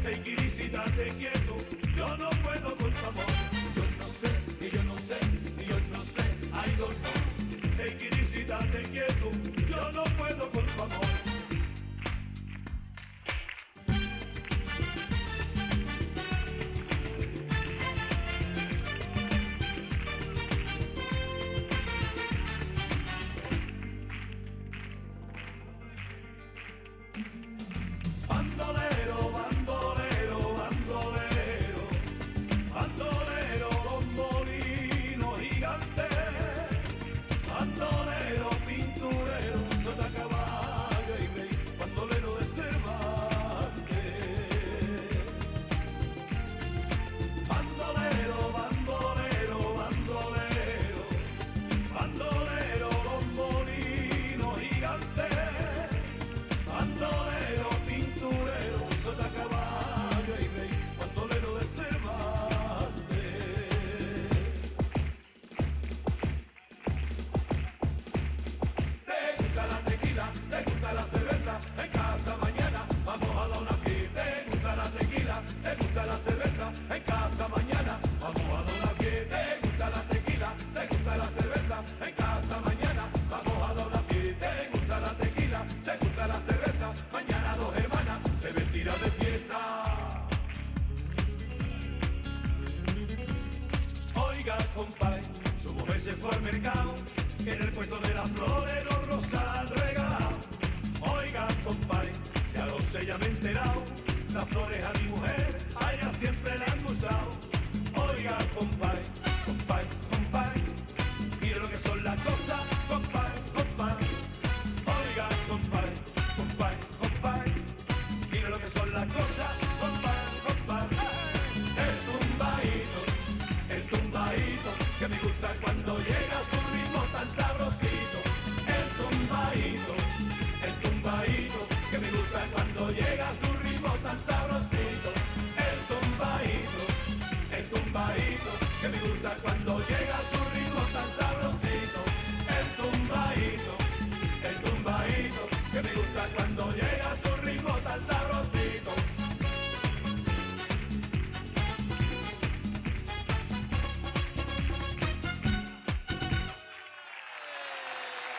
Hey, Kirisi, date quieto, yo no puedo con tu amor. Yo no sé, y yo no sé, y yo no sé, I don't know. Hey, Kirisi, date quieto, yo no puedo con tu amor. Bandolero, bandolero, bandolero, bandolero, bombolino gigante, bandolero, pinturero, sota caballo y rey, bandolero de Cervantes. Bandolero, bandolero, bandolero, bandolero, bombolino gigante, bandolero, pinturero, sota caballo y rey, bandolero de Cervantes. ¿Te gusta la tequila? ¿Te gusta la cerveza? En casa mañana vamos a dar una fiesta. ¿Te gusta la tequila? ¿Te gusta la cerveza? En casa mañana vamos a dar una fiesta. ¿Te gusta la tequila? ¿Te gusta la cerveza? En casa mañana vamos a dar una fiesta. ¿Te gusta la tequila? ¿Te gusta la cerveza? Mañana dos hermanas se vestirán de fiesta. Oiga, compadre, su mujer se fue al mercado, en el puesto de las flores los rosas regalado. Oiga, compadre, ya lo sé, ya me he enterado, las flores a mi mujer, a ella siempre le han gustado. Oiga, compadre, compadre, compadre, mire lo que son las cosas.